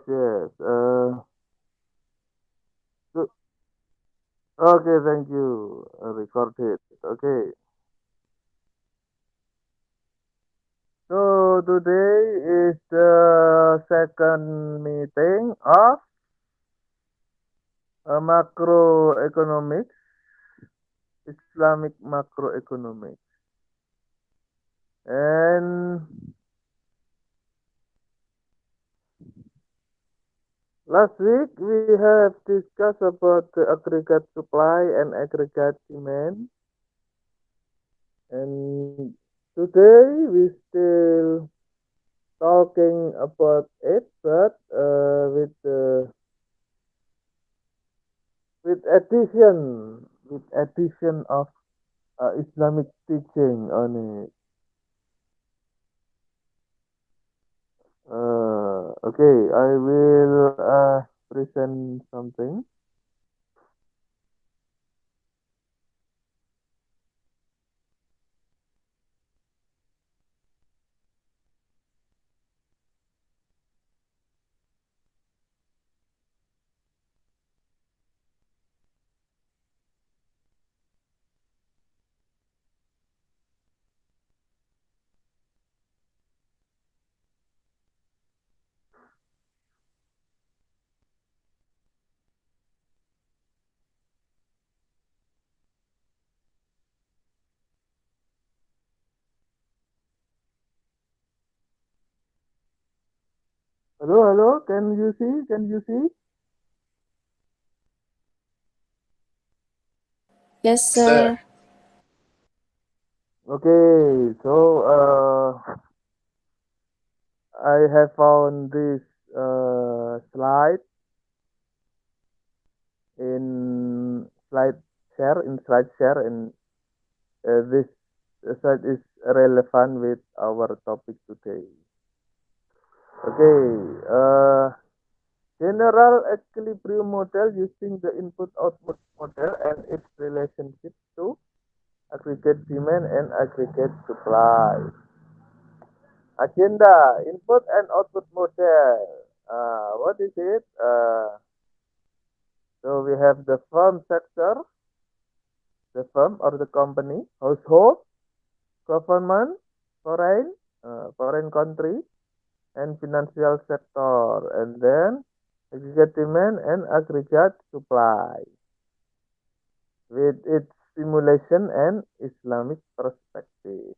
yes. So, okay, thank you. Record it. Okay. So today is the second meeting of macroeconomics, Islamic macroeconomics. And last week we have discussed about the aggregate supply and aggregate demand. And today we still talking about it, but with addition of Islamic teaching on it. Okay, I will present something. Hello, hello. Can you see? Can you see? Yes, Yes, sir. sir. Okay. So I have found this slide in slide share, and this slide is relevant with our topic today. Okay. General equilibrium model using the input-output model and its relationship to aggregate demand and aggregate supply. Agenda, input and output model. What is it? So we have the firm sector, the firm or the company, household, government, foreign country, and financial sector, and then aggregate demand and aggregate supply with its simulation and Islamic perspective.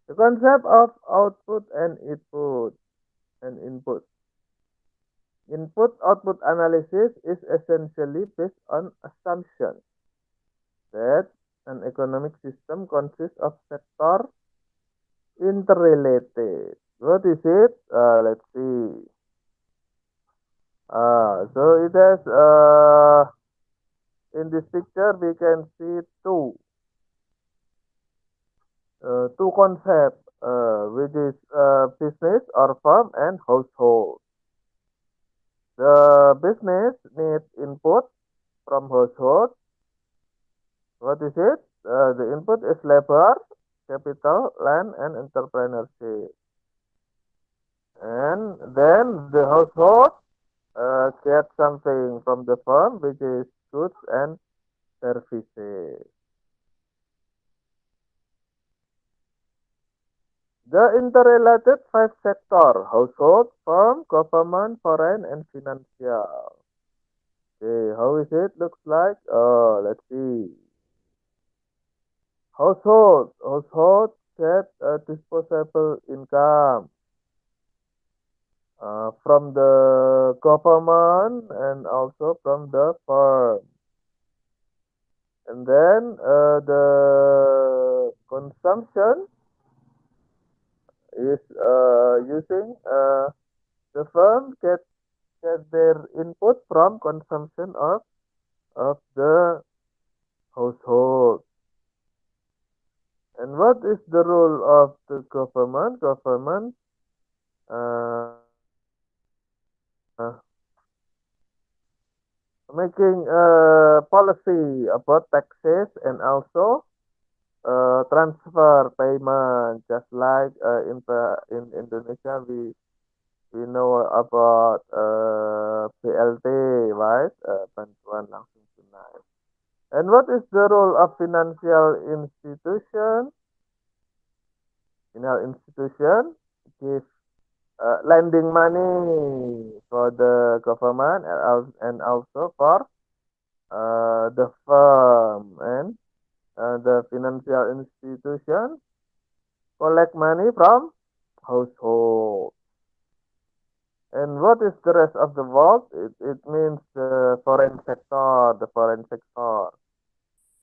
The concept of output and input. Input output analysis is essentially based on assumption that an economic system consists of sectors interrelated. What is it? Let's see. So it has in this picture we can see two concepts, which is business or firm and household. The business needs input from household. What is it? The input is labor, capital, land, and entrepreneurship. And then the household gets something from the firm, which is goods and services. The interrelated five sector: household, firm, government, foreign, and financial. Okay, how is it looks like? Let's see. Household get a disposable income from the government and also from the firm. And then the consumption is using the firm get their input from consumption of the household. And what is the role of the government? Government making policy about taxes and also transfer payment, just like in Indonesia We know about BLT, right? Bantuan langsung tunai. And what is the role of financial institution? Financial institution give lending money for the government and also for the firm, and the financial institution collect money from household. And what is the rest of the world? It means the foreign sector, the foreign sector.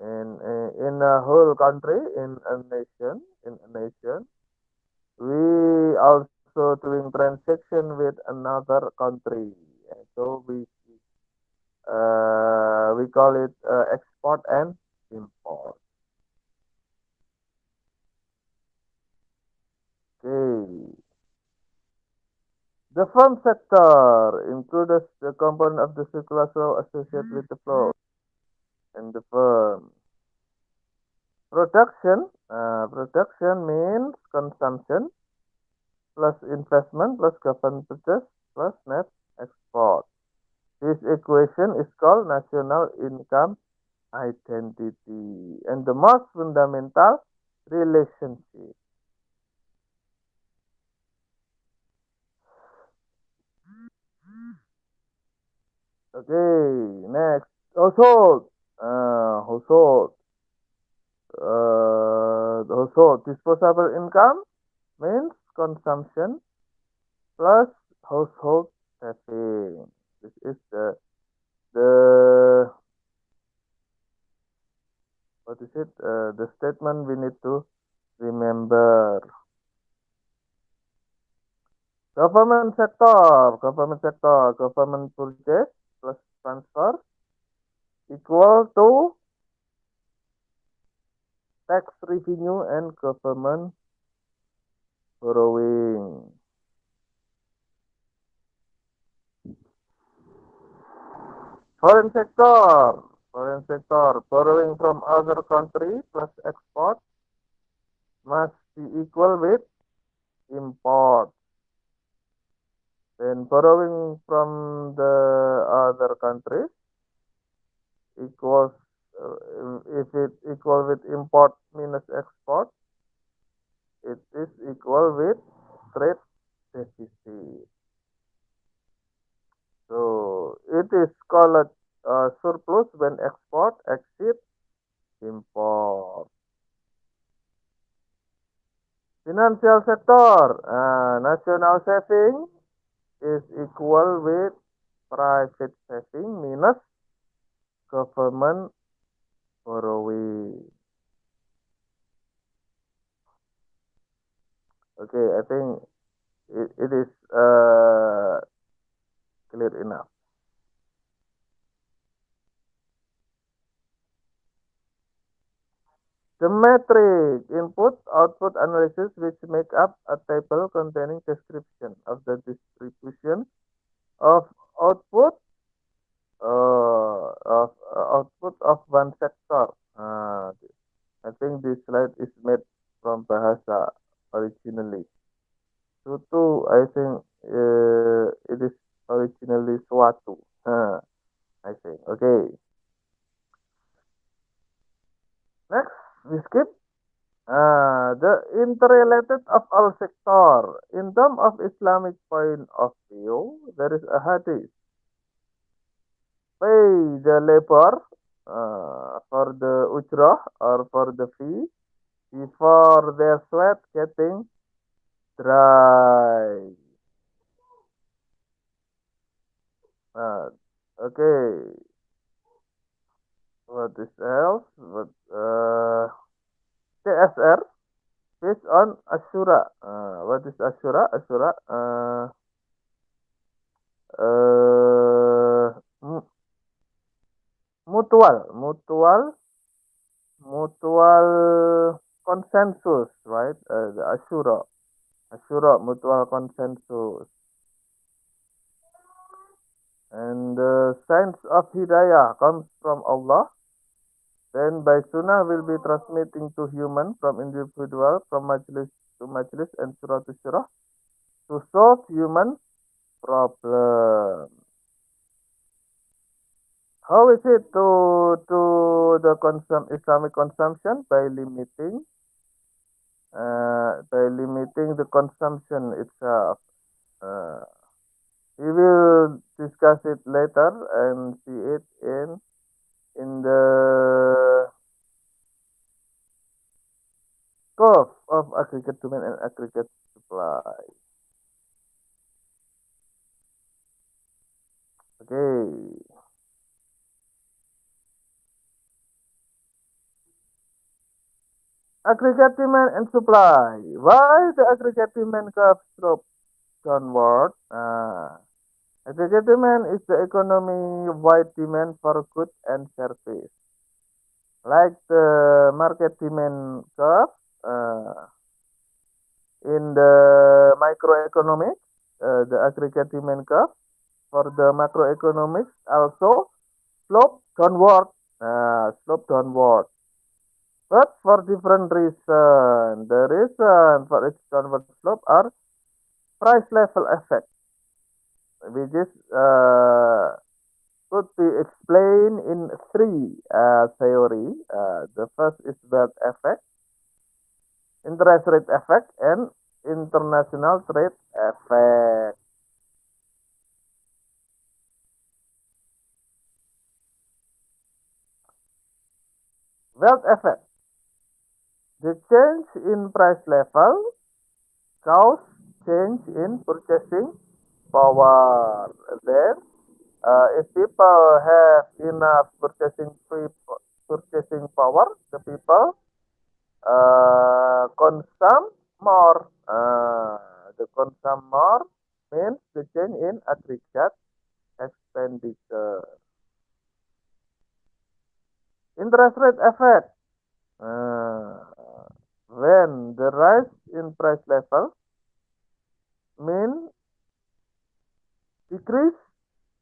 In a whole country, in a nation, we also doing transaction with another country. And so we call it export and import. Okay. The firm sector includes the component of the circular flow associated with the flow and the firm. Production means consumption plus investment plus government purchase plus net export. This equation is called national income identity and the most fundamental relationship. Okay, next household. Household. Household disposable income means consumption plus household saving. This is the what is it? The statement we need to remember. Government purchase plus transfer equal to tax revenue and government borrowing. Foreign sector, borrowing from other country plus export must be equal with import. Then borrowing from the other countries equals, if it equal with import minus export, it is equal with trade deficit. So it is called surplus when export exceeds import. Financial sector, national saving is equal with private saving minus government borrowing. Okay, I think it is clear enough. The metric input-output analysis, which make up a table containing description of the distribution of output of one sector. I think this slide is made from Bahasa originally. Suatu, I think it is originally suatu. I think. Okay. Next, we skip. The interrelated of all sector. In terms of Islamic point of view, there is a hadith. Pay the labor for the ujrah or for the fee before their sweat getting dry. Uh, okay, what is else? CSR based on Ashura. What is Ashura? Ashura. Uh, mutual consensus, right? The Ashura mutual consensus, and the sense of hidayah comes from Allah. Then by sunnah will be transmitting to human from individual, from majlis to majlis and surah to surah to solve human problem. How is it to the Islamic consumption by limiting the consumption itself. Uh, we will discuss it later and see it in the curve of aggregate demand and aggregate supply. Okay. Aggregate demand and supply. Why the aggregate demand curve slope downward? Aggregate demand is the economy-wide demand for goods and service. Like the market demand curve in the microeconomics, the aggregate demand curve for the macroeconomics also slope downward, slope downward. But for different reason. The reason for its downward slope are price level effect, which is could be explained in three theory. The first is wealth effect, interest rate effect, and international trade effect. Wealth effect. The change in price level cause change in purchasing power. Then, if people have enough purchasing power, the people consume more. The consume more means the change in aggregate expenditure. Interest rate effect. Uh, when the rise in price level mean decrease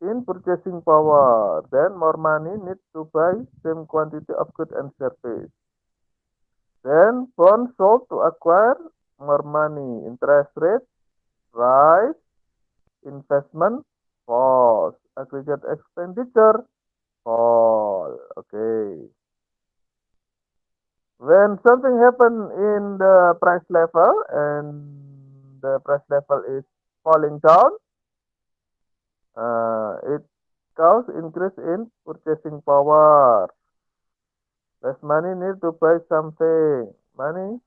in purchasing power, then more money need to buy same quantity of goods and service. Then bonds sold to acquire more money. Interest rate rise, investment falls, aggregate expenditure fall. Okay. When something happen in the price level and the price level is falling down, it cause increase in purchasing power. Less money need to buy something. Money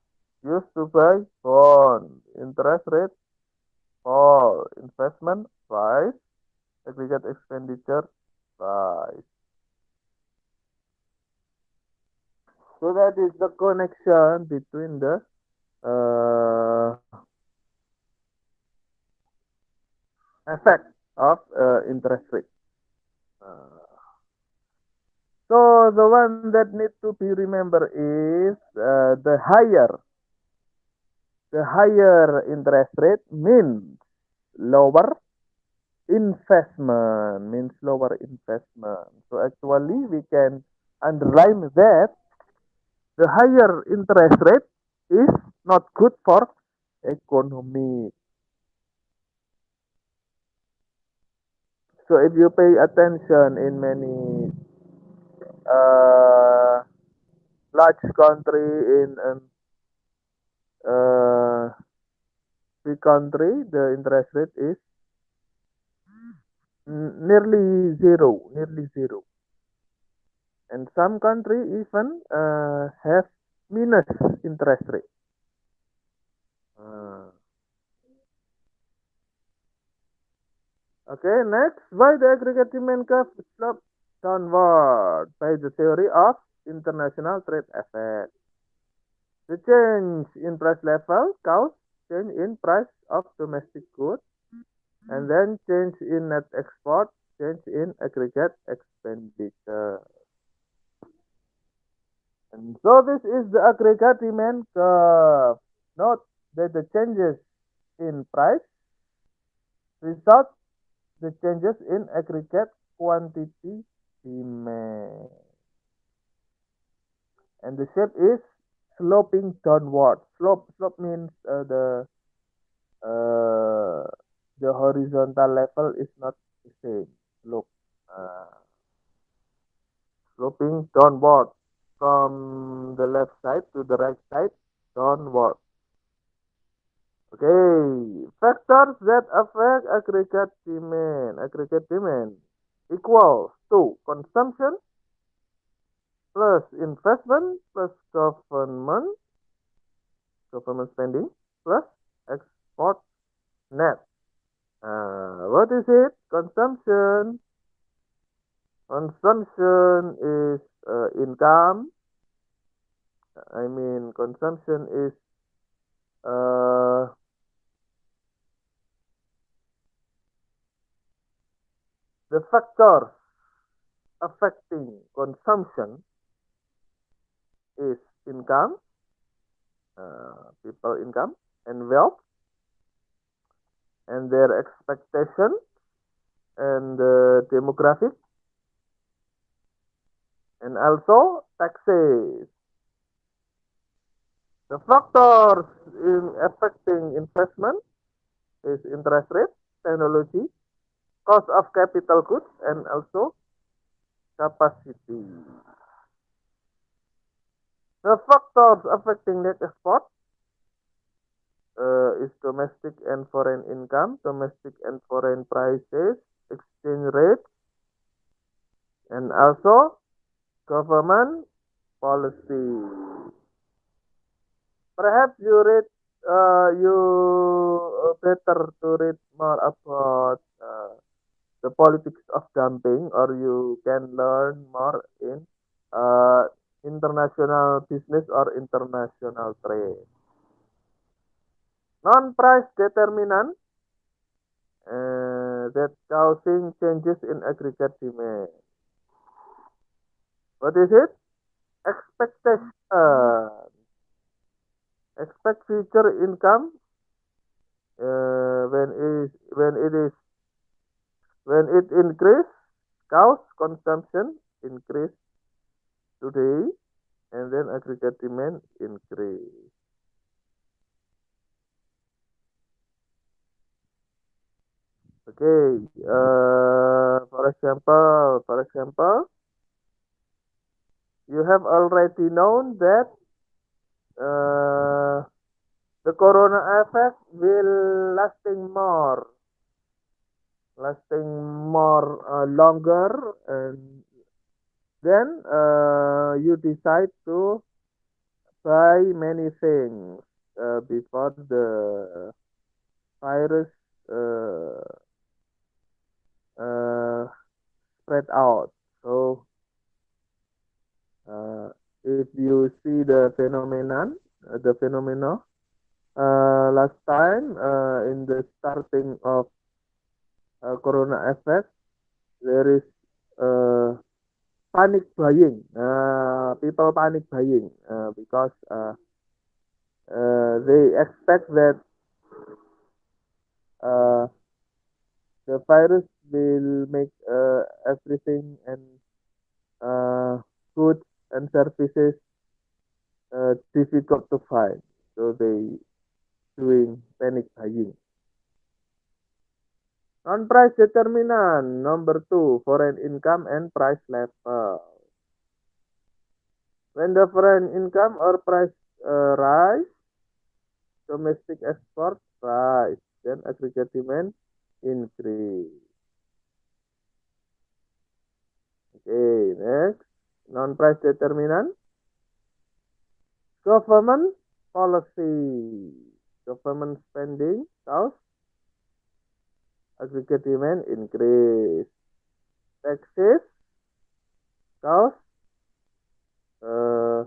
used to buy bond. Interest rate fall. Investment rise. Aggregate expenditure rise. So that is the connection between the effect of interest rate. Uh, so the one that need to be remembered is the higher interest rate means lower investment. So actually we can underline that the higher interest rate is not good for economy. So if you pay attention in many uh, large country in an big country, the interest rate is nearly zero. And some country even have minus interest rate. Uh, okay, next, why the aggregate demand curve slope downward by the theory of international trade effect. The change in price level cause change in price of domestic goods and then change in net export, change in aggregate expenditure. And so this is the aggregate demand curve. Note that the changes in price result the changes in aggregate quantity demand. And the shape is sloping downward. Slope means the the horizontal level is not the same. Look, uh, sloping downward from the left side to the right side downward. Okay, factors that affect aggregate demand. Aggregate demand equals to consumption plus investment plus government spending plus export net. What is it? Consumption. Consumption is income. I mean, consumption is uh, the factors affecting consumption is income, people income, and wealth, and their expectation, and demographic, and also taxes. The factors in affecting investment is interest rate, technology, cost of capital goods, and also capacity. The factors affecting net export is domestic and foreign income, domestic and foreign prices, exchange rate, and also government policy. Perhaps you better to read more about the politics of dumping, or you can learn more in uh, international business or international trade. Non-price determinant that causing changes in aggregate demand. What is it? Expectation. Expect future income when it increase, cause consumption increase today, and then aggregate demand increase. Okay. For example, you have already known that uh, the corona effect will lasting more longer, and then you decide to buy many things before the virus uh, uh, spread out. So uh, if you see the phenomena last time in the starting of corona effect, there is uh, panic buying. People panic buying because they expect that uh, the virus will make everything and uh, goods and services difficult to find. So they doing panic buying. Non-price determinant number two, foreign income and price level. When the foreign income or price rise, domestic export rise, then aggregate demand increase. Okay, next, non-price determinant, government policy, government spending cause aggregate demand increase, taxes cause uh,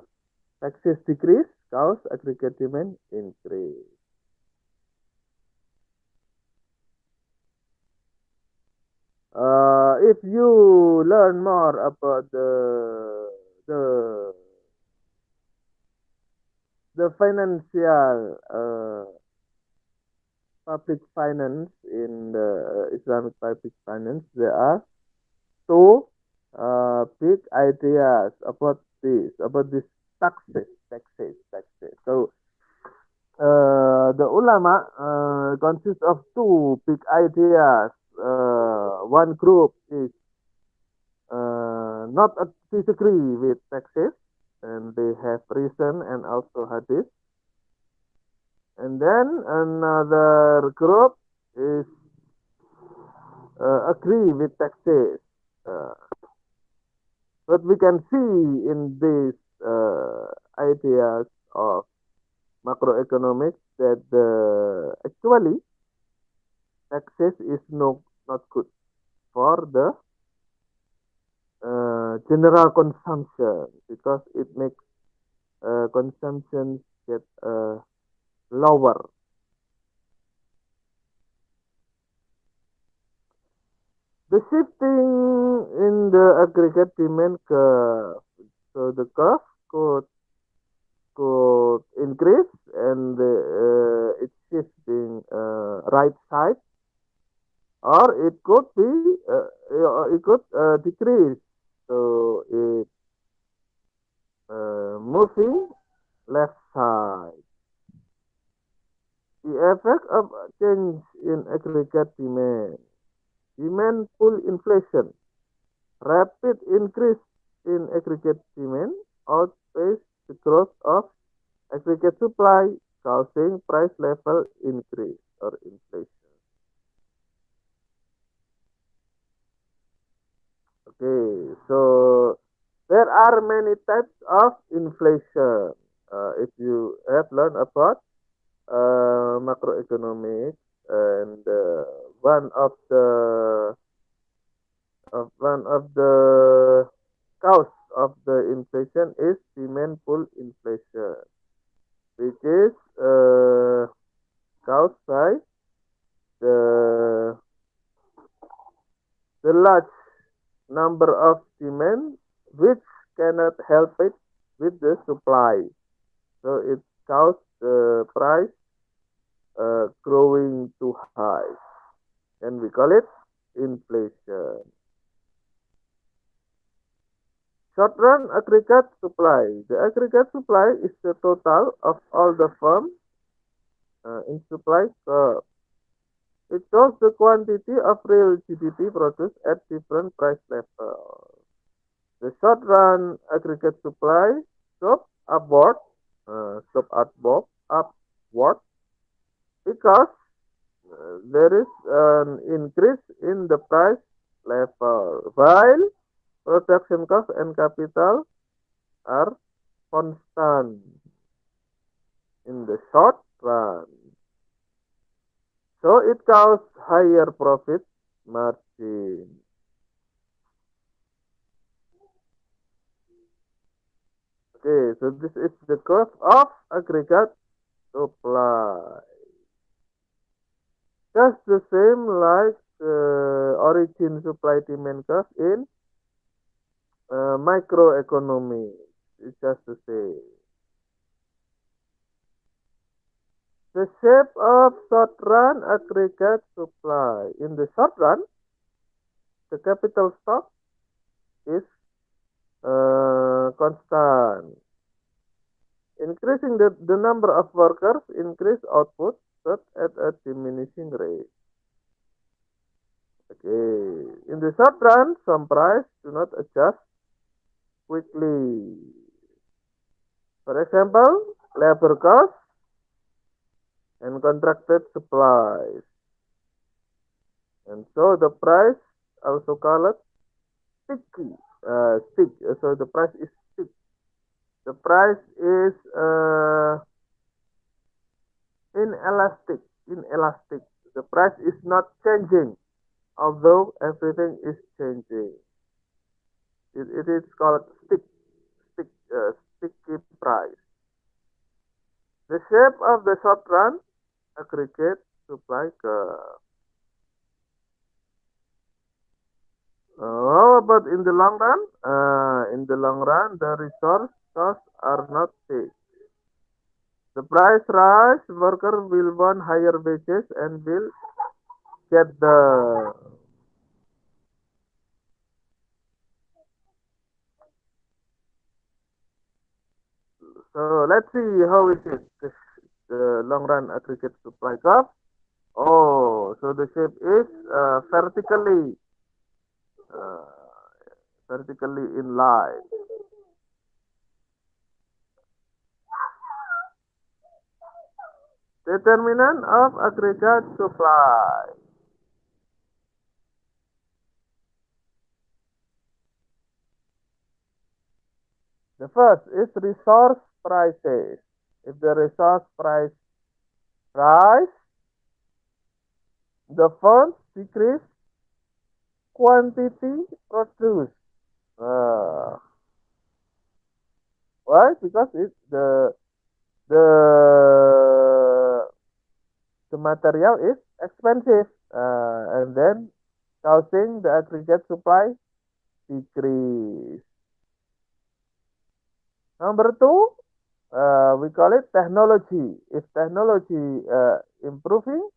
taxes decrease cause aggregate demand increase. If you learn more about the the financial public finance in the Islamic public finance, there are two big ideas about this taxes. So The ulama consists of two big ideas. One group is not disagree with taxes, and they have reason and also hadith. And then another group is agree with taxes. Uh, what we can see in these ideas of macroeconomics that actually taxes is not good for the general consumption because it makes consumption get lower. The shifting in the aggregate demand curve, so the curve could increase and it's shifting right side, or it could be it could decrease. So it moving left side. The effect of change in aggregate demand. Demand pull inflation. Rapid increase in aggregate demand outpaces the growth of aggregate supply, causing price level increase or inflation. Okay, so there are many types of inflation. If you have learned about macroeconomics, and one of the cause of the inflation is demand pull inflation, which is caused by the the large number of demand which cannot help it with the supply. So it causes the price growing too high, and we call it inflation. Short run aggregate supply. The aggregate supply is the total of all the firms in supply curve. It shows the quantity of real GDP produced at different price levels. The short run aggregate supply slope upward, upward because there is an increase in the price level, while production cost and capital are constant in the short run. So it causes higher profit margin. Okay, so this is the curve of aggregate supply. Just the same like origin supply demand curve in microeconomy. It's just the same. The shape of short run aggregate supply. In the short run, the capital stock is constant. Increasing the number of workers increase output but at a diminishing rate. Okay. In the short run, some price do not adjust quickly. For example, labor costs and contracted supplies. And so the price also called sticky. Stick. So the price is stick. The price is inelastic. Inelastic. The price is not changing, although everything is changing. It is called stick, sticky price. The shape of the short run aggregate supply curve. How about in the long run? In the long run, the resource costs are not fixed. The price rise, worker will want higher wages and will get the. So let's see how is it. the long run aggregate supply curve? Oh, so the shape is uh, vertically in line. Determinant of aggregate supply. The first is resource prices. If the resource price, the firms decrease quantity produced. Uh, why? Because it's the the material is expensive, and then causing the aggregate supply decrease. Number two, we call it technology. If technology improving,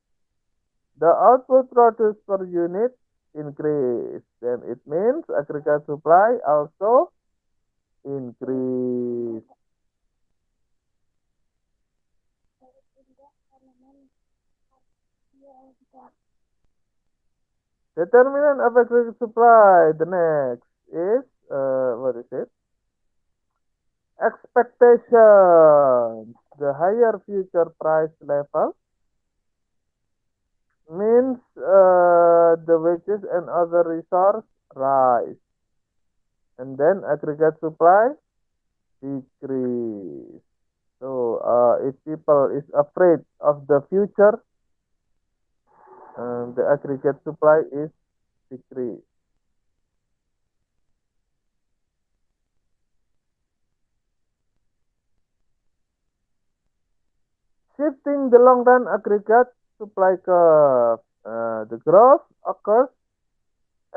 the output produced per unit increase. Then it means aggregate supply also increase. Determinant of aggregate supply. The next is what is it? Expectations. The higher future price level means the wages and other resource rise, and then aggregate supply decrease. So if people is afraid of the future, the aggregate supply is decreased. Shifting the long run aggregate supply curve. The growth occurs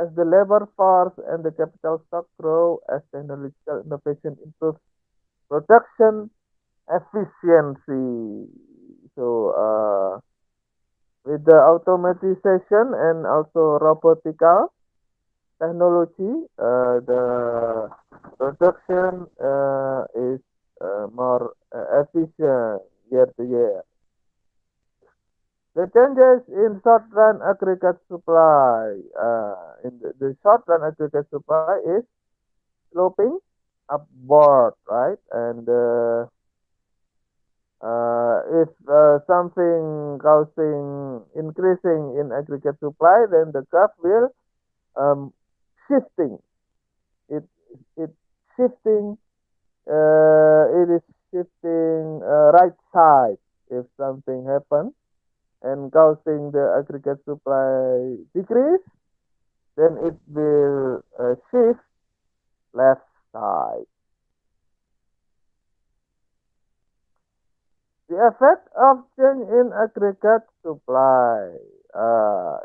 as the labor force and the capital stock grow, as technological innovation improves production efficiency. So with the automatization and also robotical technology, the production is more efficient year to year. The changes in short run aggregate supply. In the short run aggregate supply is sloping upward, right? And if something causing increasing in aggregate supply, then the graph will um, shifting. It it shifting. It is shifting right side if something happens and causing the aggregate supply decrease, then it will shift left side. The effect of change in aggregate supply.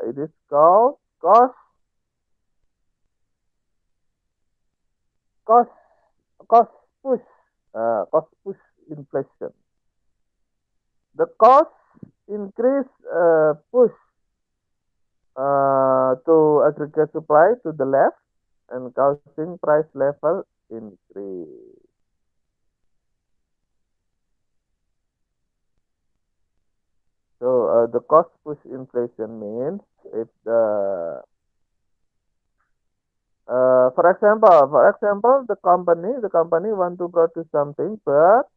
It is called cost cost push cost push inflation. The cost increase push to aggregate supply to the left and causing price level increase. So the cost push inflation means if for example, the company want to produce something, but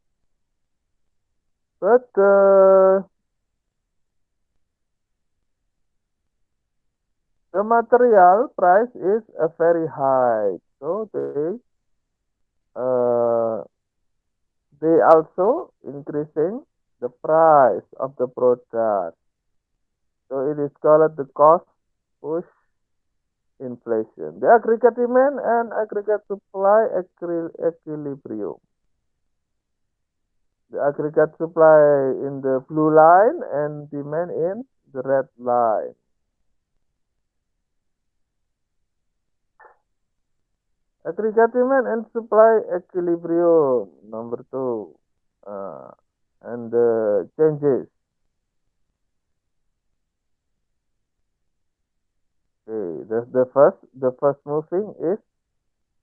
the material price is very high, so uh, they also increasing the price of the product. So it is called the cost push inflation. The aggregate demand and aggregate supply equilibrium. The aggregate supply in the blue line and demand in the red line. Aggregate demand and supply equilibrium. Number two. Uh, and the changes. Okay, the first moving is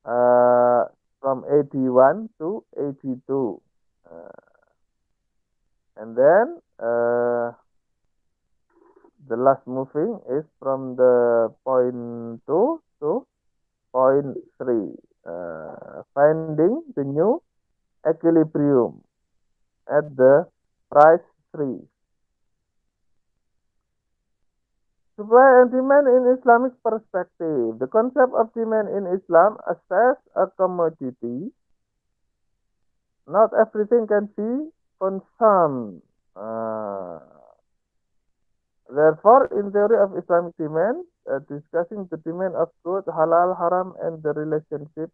uh, from 81 to 82. Uh, And then the last moving is from the point 2 to point 3, finding the new equilibrium at the price 3. Supply and demand in Islamic perspective. The concept of demand in Islam assess a commodity. Not everything can be consumed. Uh, Therefore, in theory of Islamic demand, discussing the demand of goods, halal, haram, and the relationship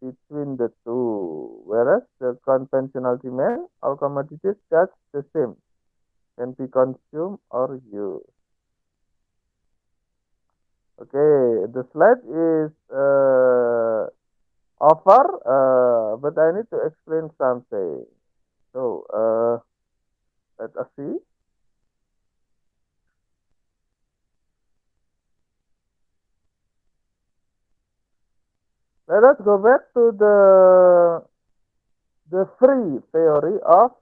between the two. Whereas the conventional demand, all commodities just the same, can be consumed or used. Okay, the slide is over, but I need to explain something. So, let us see. Let us go back to the free theory of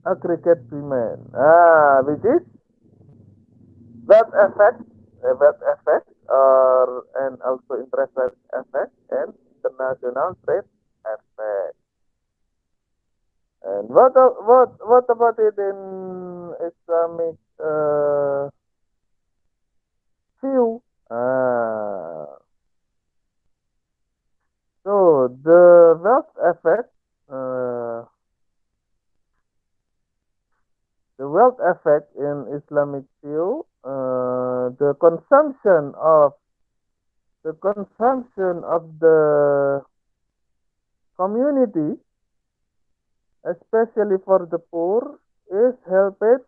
aggregate demand. Which is that effect, or and also interest rate effect and international trade effect. And what about it in Islamic view? So the wealth effect, uh, the wealth effect in Islamic view, the consumption of the community, especially for the poor, is helped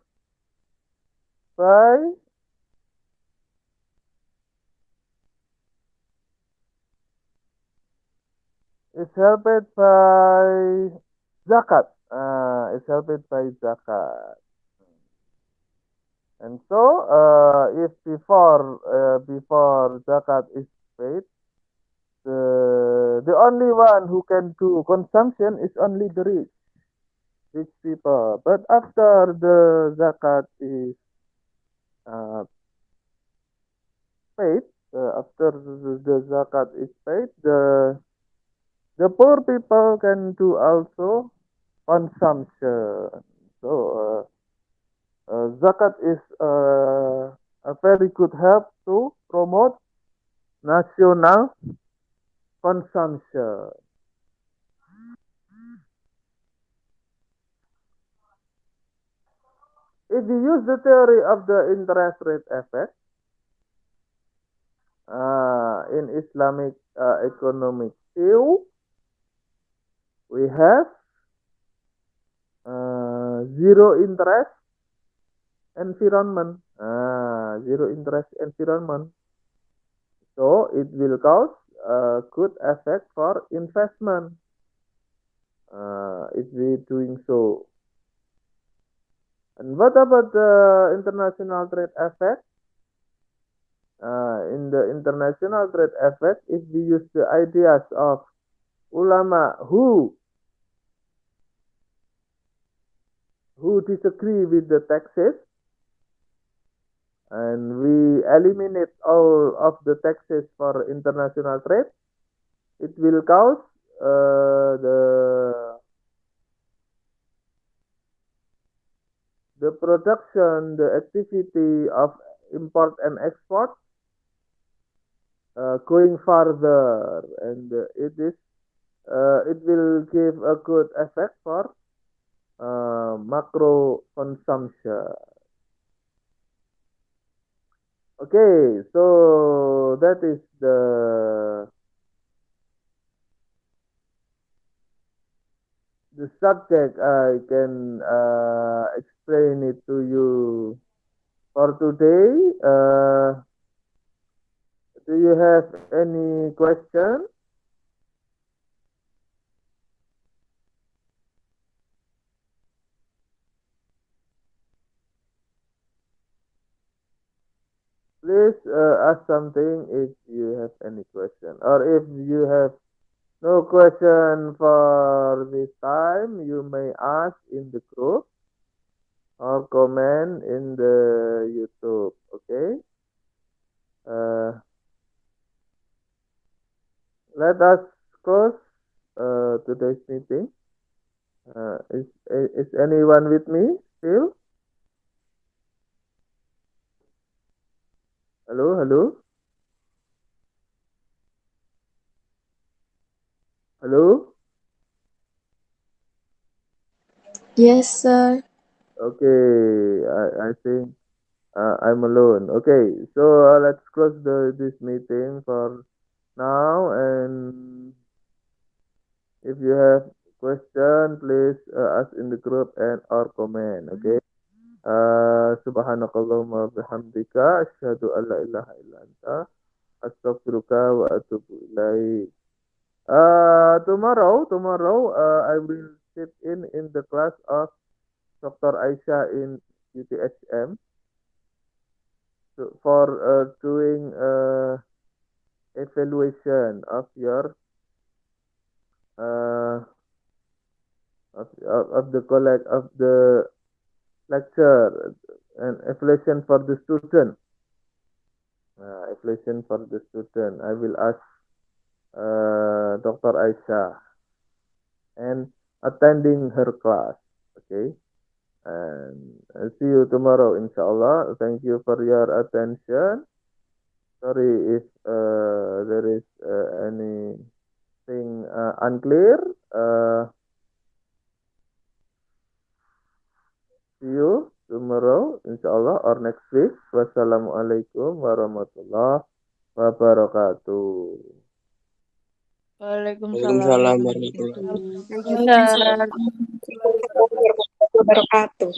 by is helped by zakat. Is helped by zakat. And so, if before zakat is paid, the only one who can do consumption is only the rich people. But after the zakat is uh, paid, after the zakat is paid, the poor people can do also consumption. So zakat is a very good help to promote national consumption. If you use the theory of the interest rate effect in Islamic economic view, we have zero interest environment. Zero interest environment. So it will cause a good effect for investment. If we doing so. And what about the international trade effect? In the international trade effect, if we use the ideas of ulama who disagree with the taxes, and we eliminate all of the taxes for international trade, it will cause the production, the activity of import and export going further, and it will give a good effect for macro consumption. Okay, so that is the subject. I can explain it to you for today. Do you have any question? Please ask something if you have any question, or if you have No question for this time. You may ask in the group or comment in the YouTube. Okay. Let us close today's meeting. Is anyone with me still? Hello, hello, hello. Yes, sir. Okay, I think I'm alone. Okay, so let's close this meeting for now. And if you have question, please ask in the group and or comment. Okay. Subhanakallahumma bihamdika asyhadu an la ilaha illa anta astaghfiruka wa atubu ilaik. Tomorrow, I will sit in the class of Dr. Aisyah in UTHM for doing evaluation of your uh, the collect of the lecture and evaluation for the student. Evaluation for the student. I will ask Dr. Aisyah and attending her class. Okay. And I'll see you tomorrow, inshallah. Thank you for your attention. Sorry if there is anything unclear. See you tomorrow, inshallah, or next week. Wassalamualaikum warahmatullahi wabarakatuh. Waalaikumsalam Waalaikumsalam warahmatullahi warahmatullahi wabarakatuh. wabarakatuh. Ustaz. Waalaikumsalam warahmatullahi wabarakatuh.